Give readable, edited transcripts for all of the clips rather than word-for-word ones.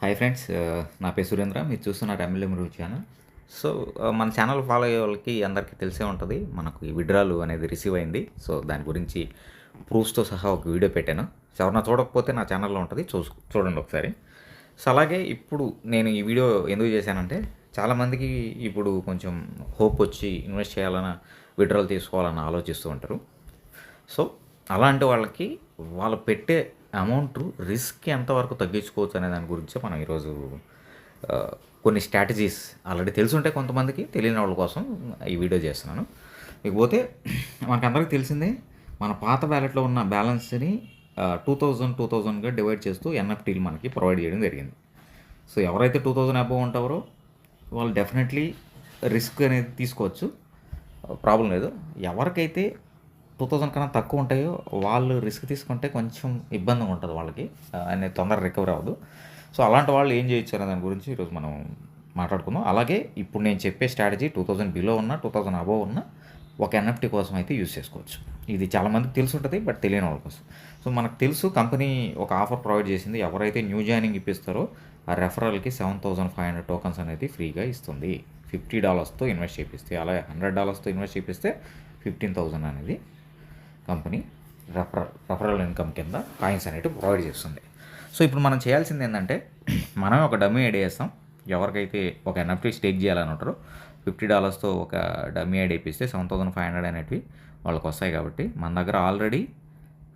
Hi friends, నా పేరు సురేంద్ర. మీరు చూస్తున్నారు ఎమ్ఎల్ఏ మ్రూ ఛానల్. సో, మన ఛానల్ ఫాలో అయ్యే వాళ్ళకి అందరికీ తెలిసే ఉంటుంది. మనకు ఈ విడ్రాలు అనేది రిసీవ్ అయింది. సో, దాని గురించి ప్రూఫ్స్‌తో సహా ఒక వీడియో పెట్టాను. సో, ఎవరైనా చూడకపోతే నా ఛానల్‌లో ఉంటుంది. చూడండి ఒకసారి. సో, అలాగే ఇప్పుడు నేను ఈ వీడియో ఎందుకు చేశానంటే, చాలామందికి ఇప్పుడు కొంచెం హోప్ వచ్చి ఇన్వెస్ట్ చేయాలన్న, విడ్రాలు తీసుకోవాలని ఆలోచిస్తూ ఉంటారు. సో, అలాంటి వాళ్ళకి వాళ్ళు పెట్టే అమౌంట్ రిస్క్ ఎంతవరకు తగ్గించుకోవచ్చు అనే దాని గురించి మనం ఈరోజు కొన్ని స్ట్రాటజీస్ ఆల్రెడీ తెలుసుంటే కొంతమందికి, తెలియని వాళ్ళ కోసం ఈ వీడియో చేస్తున్నాను. ఇకపోతే మనకందరికీ తెలిసిందే, మన పాత వ్యాలెట్‌లో ఉన్న బ్యాలెన్స్‌ని 2000గా డివైడ్ చేస్తూ ఎన్ఎఫ్టీలు మనకి ప్రొవైడ్ చేయడం జరిగింది. సో, ఎవరైతే 2000 అబోవ్ ఉంటారో వాళ్ళు డెఫినెట్లీ రిస్క్ అనేది తీసుకోవచ్చు, ప్రాబ్లం లేదు. ఎవరికైతే 2000 కన్నా తక్కువ ఉంటాయో వాళ్ళు రిస్క్ తీసుకుంటే కొంచెం ఇబ్బందిగా ఉంటుంది వాళ్ళకి, అనేది తొందరగా రికవర్ అవ్వదు. సో, అలాంటి వాళ్ళు ఏం చేయొచ్చు అనే దాని గురించి ఈరోజు మనం మాట్లాడుకుందాం. అలాగే ఇప్పుడు నేను చెప్పే స్ట్రాటజీ 2000 బిలో ఉన్న, 2000 అబోవ్ ఉన్న ఒక ఎన్ఎఫ్టీ కోసం అయితే యూజ్ చేసుకోవచ్చు. ఇది చాలామందికి తెలిసి ఉంటుంది, బట్ తెలియని వాళ్ళ కోసం. సో, మనకు తెలుసు, కంపెనీ ఒక ఆఫర్ ప్రొవైడ్ చేసింది. ఎవరైతే న్యూ జాయినింగ్ ఇప్పిస్తారో ఆ రెఫరల్కి 7500 టోకన్స్ అనేది ఫ్రీగా ఇస్తుంది. $50తో ఇన్వెస్ట్ చేపిస్తే, అలాగే $100తో ఇన్వెస్ట్ చేపిస్తే 15,000 అనేది కంపెనీ రెఫరల్ ఇన్కమ్ కింద కాయిన్స్ అనేవి ప్రొవైడ్ చేస్తుంది. సో, ఇప్పుడు మనం చేయాల్సింది ఏంటంటే, మనమే ఒక డమ్మీ ఐడి వేస్తాం. ఎవరికైతే ఒక ఎన్ఎఫ్టీ స్టేక్ చేయాలని ఉంటారో $50తో ఒక డమ్మీ ఐడి వేపిస్తే 7500 అనేటివి వాళ్ళకి వస్తాయి. కాబట్టి మన దగ్గర ఆల్రెడీ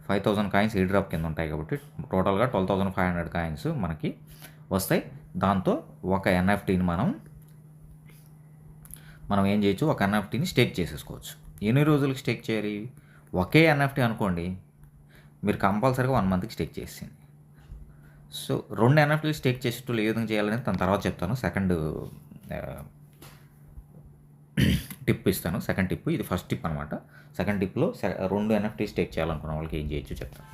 5000 కాయిన్స్ ఎయిర్ డ్రాప్ కింద ఉంటాయి. కాబట్టి టోటల్గా 12,500 కాయిన్స్ మనకి వస్తాయి. దాంతో ఒక ఎన్ఎఫ్టీని మనం ఏం చేయొచ్చు, ఒక ఎన్ఎఫ్టీని స్టేక్ చేసేసుకోవచ్చు. ఎన్ని రోజులకి స్టేక్ చేయాలి? ఒకే ఎన్ఎఫ్టీ అనుకోండి, మీరు కంపల్సరీగా 1 మంత్కి స్టేక్ చేసేయండి. సో, 2 ఎన్ఎఫ్టీలు స్టేక్ చేసేటప్పుడు ఏ విధంగా చేయాలనేది దాని తర్వాత చెప్తాను. సెకండ్ టిప్ ఇస్తాను. సెకండ్ టిప్, ఇది ఫస్ట్ టిప్ అనమాట. సెకండ్ టిప్లో 2 ఎన్ఎఫ్టీ స్టేక్ చేయాలనుకున్న వాళ్ళకి ఏం చేయొచ్చు చెప్తాను.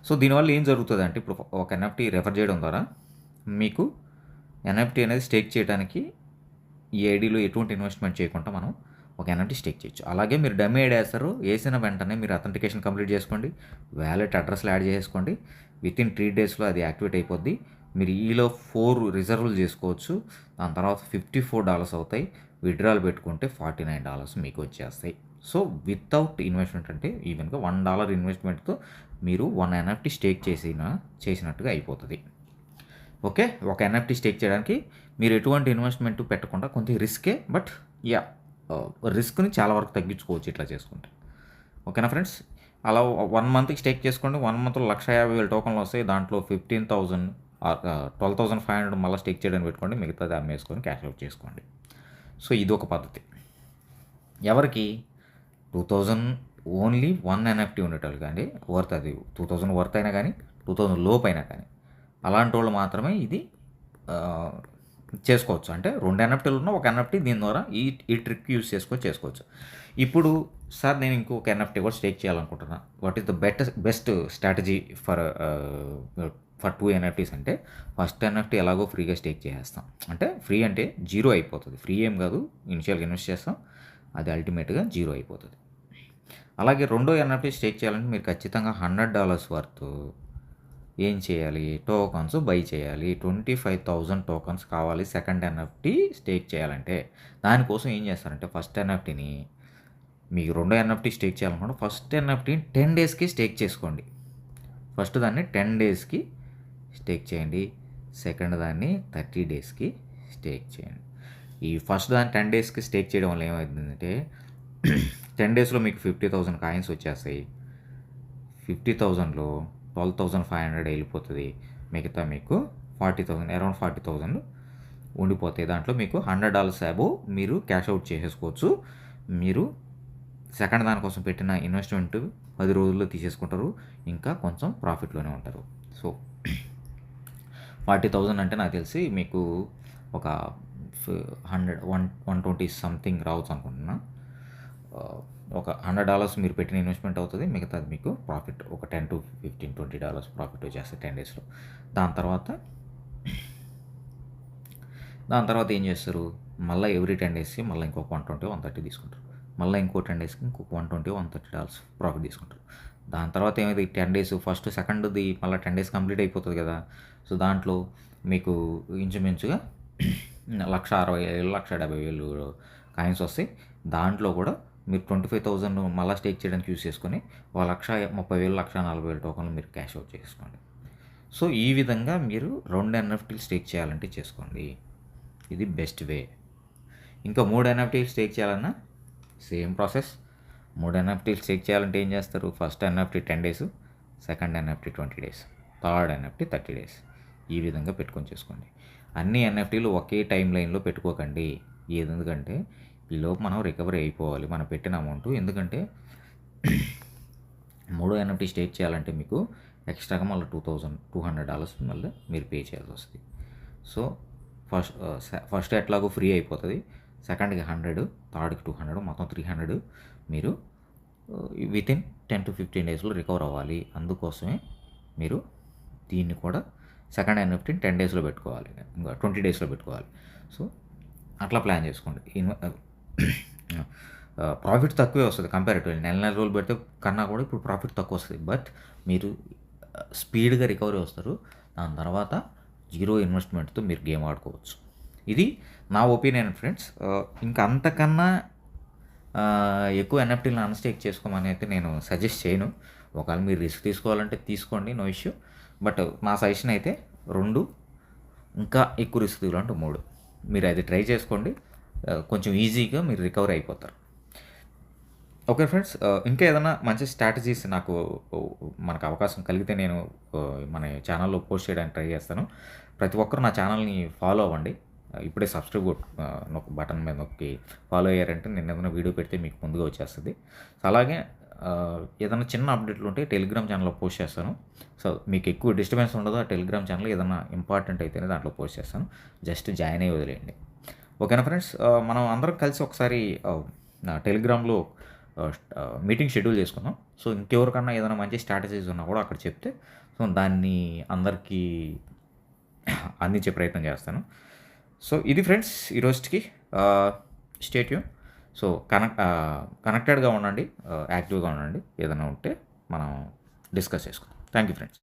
సో, దీనివల్ల ఏం జరుగుతుంది అంటే, ఇప్పుడు ఒక ఎన్ఎఫ్టీ రెఫర్ చేయడం ద్వారా మీకు ఎన్ఎఫ్టీ అనేది స్టేక్ చేయడానికి ఈ ఐడీలో ఎటువంటి ఇన్వెస్ట్మెంట్ చేయకుండా మనం ఒక ఎన్ఎఫ్టీ స్టేక్ చేయొచ్చు. అలాగే మీరు డమ్మీ ఐడి వేస్తారు, వేసిన వెంటనే మీరు అథెంటికేషన్ కంప్లీట్ చేసుకోండి, వ్యాలెట్ అడ్రస్లు యాడ్ చేసుకోండి. వితిన్ 3 డేస్లో అది యాక్టివేట్ అయిపోద్ది. మీరు ఈలో 4 రిజర్వ్లు చేసుకోవచ్చు. దాని తర్వాత $54 అవుతాయి. విత్డ్రాల్ పెట్టుకుంటే $49 మీకు వచ్చేస్తాయి. సో, వితౌట్ ఇన్వెస్ట్మెంట్, అంటే ఈవెన్గా $1 ఇన్వెస్ట్మెంట్తో మీరు 1 ఎన్ఎఫ్టీ స్టేక్ చేసినట్టుగా అయిపోతుంది. ఓకే, ఒక ఎన్ఎఫ్టీ స్టేక్ చేయడానికి మీరు ఎటువంటి ఇన్వెస్ట్మెంట్ పెట్టకుండా, కొంచెం రిస్కే, బట్ రిస్క్ని చాలా వరకు తగ్గించుకోవచ్చు ఇట్లా చేసుకుంటే. ఓకేనా ఫ్రెండ్స్? అలా 1 మంత్కి స్టేక్ చేసుకోండి. 1 మంత్లో 150,000 టోకన్లు వస్తాయి. దాంట్లో 15,000 12,500 మళ్ళీ స్టేక్ చేయడానికి పెట్టుకోండి. మిగతాది అమ్మేసుకొని క్యాష్ అవుట్ చేసుకోండి. సో, ఇది ఒక పద్ధతి. ఎవరికి 2000 ఓన్లీ 1 ఎన్ఎఫ్టీ ఉండేటోళ్ళు కానీ, వర్త్ అది 2000 వర్త్ అయినా కానీ, 2000 లోపు అయినా కానీ, అలాంటి వాళ్ళు మాత్రమే ఇది చేసుకోవచ్చు. అంటే 2 ఎన్ఎఫ్టీలు ఉన్న ఒక ఎన్ఎఫ్టీ దీని ద్వారా ఈ ట్రిక్ యూజ్ చేసుకోవచ్చు. ఇప్పుడు సార్, నేను ఇంకొక ఎన్ఎఫ్టీ కూడా స్టేక్ చేయాలనుకుంటున్నా. What is the best strategy for 2 NFTs అంటే, ఫస్ట్ ఎన్ఎఫ్టీ ఎలాగో ఫ్రీగా స్టేక్ చేసేస్తాం. అంటే ఫ్రీ అంటే జీరో అయిపోతుంది. ఫ్రీ ఏం కాదు, ఇనిషియల్గా ఇన్వెస్ట్ చేస్తాం, అది అల్టిమేట్గా జీరో అయిపోతుంది. అలాగే రెండో ఎన్ఎఫ్టీ స్టేక్ చేయాలంటే మీరు ఖచ్చితంగా $100 వర్త్ ఏం చేయాలి, టోకన్స్ బై చేయాలి. 25,000 టోకన్స్ కావాలి సెకండ్ ఎన్ఎఫ్టీ స్టేక్ చేయాలంటే. దానికోసం ఏం చేస్తారంటే, ఫస్ట్ ఎన్ఎఫ్టీని, మీకు రెండో ఎన్ఎఫ్టీ స్టేక్ చేయాలనుకుంటే ఫస్ట్ ఎన్ఎఫ్టీని 10 డేస్కి స్టేక్ చేసుకోండి. ఫస్ట్ దాన్ని 10 డేస్కి స్టేక్ చేయండి. సెకండ్ దాన్ని 30 డేస్కి స్టేక్ చేయండి. ఈ ఫస్ట్ దాన్ని 10 డేస్కి స్టేక్ చేయడం వల్ల ఏమవుతుందంటే, 10 డేస్లో మీకు 50,000 కాయిన్స్ వచ్చేస్తాయి. 50,000లో 12,500 వెళ్ళిపోతుంది. మిగతా మీకు 40,000, అరౌండ్ 40,000 ఉండిపోతాయి. దాంట్లో మీకు $100 అబోవ్ మీరు క్యాష్ అవుట్ చేసేసుకోవచ్చు. మీరు సెకండ్ దానికోసం పెట్టిన ఇన్వెస్ట్మెంట్ 10 రోజుల్లో తీసేసుకుంటారు. ఇంకా కొంచెం ప్రాఫిట్లోనే ఉంటారు. సో, 40,000 అంటే నాకు తెలిసి మీకు ఒక 120 సంథింగ్ రావచ్చు అనుకుంటున్నా. ఒక $100 మీరు పెట్టిన ఇన్వెస్ట్మెంట్ అవుతుంది. మిగతాది మీకు ప్రాఫిట్ ఒక $10 to $15, $20 ప్రాఫిట్ వచ్చేస్తుంది 10 డేస్లో. దాని తర్వాత ఏం చేస్తారు, మళ్ళీ ఎవ్రీ 10 డేస్కి మళ్ళీ ఇంకొక $120, $130 తీసుకుంటారు. మళ్ళీ ఇంకో 10 డేస్కి ఇంకొక $120, $130 ప్రాఫిట్ తీసుకుంటారు. దాని తర్వాత ఏమైంది 10 డేస్ ఫస్ట్ సెకండ్‌ది మళ్ళా 10 డేస్ కంప్లీట్ అయిపోతది కదా! సో, దాంట్లో మీకు ఇంచుమించుగా 1,60,000, 1,70,000 కాయిన్స్ వస్తాయి. దాంట్లో కూడా మీరు 25,000 మళ్ళా స్టేక్ చేయడానికి యూజ్ చేసుకొని, ఒక 1,30,000, 1,40,000 టోకన్లు మీరు క్యాష్ ఔట్ చేసుకోండి. సో, ఈ విధంగా మీరు 2 ఎన్ఎఫ్టీలు స్టేక్ చేయాలంటే చేసుకోండి. ఇది బెస్ట్ వే. ఇంకా 3 ఎన్ఎఫ్టీలు స్టేక్ చేయాలన్నా సేమ్ ప్రాసెస్. 3 ఎన్ఎఫ్టీలు స్టేక్ చేయాలంటే ఏం చేస్తారు? First NFT 10 days, second NFT 20 days, third NFT 30 days. ఈ విధంగా పెట్టుకొని చేసుకోండి. అన్ని ఎన్ఎఫ్టీలు ఒకే టైం లైన్‌లో పెట్టుకోకండి. ఎందుకంటే ఈలోపు మనం రికవరీ అయిపోవాలి మనం పెట్టిన అమౌంట్. ఎందుకంటే 3 ఎన్ఎఫ్టీ స్టేక్ చేయాలంటే మీకు ఎక్స్ట్రాగా మళ్ళీ $2,200 మళ్ళీ మీరు పే చేయాల్సి వస్తుంది. సో, ఫస్ట్ ఎట్లాగో ఫ్రీ అయిపోతుంది. సెకండ్‌కి 100, థర్డ్‌కి 200, మొత్తం 300 మీరు వితిన్ 10-15 డేస్‌లో రికవర్ అవ్వాలి. అందుకోసమే మీరు దీన్ని కూడా సెకండ్ ఎన్ఎఫ్టీని 10 డేస్‌లో పెట్టుకోవాలి. ఇంకా 20 డేస్‌లో పెట్టుకోవాలి. సో, అట్లా ప్లాన్ చేసుకోండి. ప్రాఫిట్ తక్కువే వస్తది కంపారిటివ్‌లీ. నెల రోజులు పెడితే కన్నా కూడా ఇప్పుడు ప్రాఫిట్ తక్కువ వస్తది. బట్ మీరు స్పీడ్‌గా రికవరీ వస్తారు. దాని తర్వాత జీరో ఇన్వెస్ట్‌మెంట్‌తో మీరు గేమ్ ఆడుకోవచ్చు. ఇది నా ఒపీనియన్ ఫ్రెండ్స్. ఇంకా అంతకన్నా ఎక్కువ ఎన్ఎఫ్టీలను అన్‌స్టేక్ చేసుకోమని అయితే నేను సజెస్ట్ చేయను. ఒకవేళ మీరు రిస్క్ తీసుకోవాలంటే తీసుకోండి, నో ఇష్యూ. బట్ నా సజెషన్ అయితే 2, ఇంకా ఎక్కువ రిస్క్ తీయాలంటే 3. మీరు అది ట్రై చేసుకోండి. కొంచెం ఈజీగా మీరు రికవర్ అయిపోతారు. Okay friends. ఇంకా ఏదైనా మంచి స్ట్రాటజీస్ మనకు అవకాశం కలిగితే నేను మన ఛానల్‌లో పోస్ట్ చేయడానికి ట్రై చేస్తాను. ప్రతి ఒక్కరు నా ఛానల్‌ని ఫాలో అవ్వండి. ఇప్పుడే సబ్స్క్రైబ్ బటన్ మీద నొక్కి ఫాలో అయ్యారంటే నేను ఏదైనా వీడియో పెడితే మీకు ముందుగా వచ్చేస్తది. సో, అలాగే ఏదైనా చిన్న అప్డేట్లు ఉంటే టెలిగ్రామ్ ఛానల్‌లో పోస్ట్ చేస్తాను. సో, మీకు ఎక్కువ డిస్టర్బెన్స్ ఉండదు. ఆ టెలిగ్రామ్ ఛానల్ ఏదైనా ఇంపార్టెంట్ అయితేనే దాంట్లో పోస్ట్ చేస్తాను. జస్ట్ జాయిన్ అయ్యి వదిలేయండి. ఓకేనా ఫ్రెండ్స్. మనం అందరం కలిసి ఒకసారి టెలిగ్రామ్‌లో మీటింగ్ షెడ్యూల్ చేసుకుందాం. సో, ఇంకెవరికన్నా ఏదైనా మంచి స్ట్రాటజీస్ ఉన్నా కూడా అక్కడ చెప్తే సో, దాన్ని అందరికీ అందించే ప్రయత్నం చేస్తాను. సో, ఇది ఫ్రెండ్స్ ఈ రోజుకి. Stay tune. సో, కనెక్టెడ్‌గా ఉండండి. యాక్టివ్‌గా ఉండండి. ఏదైనా ఉంటే మనం డిస్కస్ చేసుకుందాం. Thank you friends.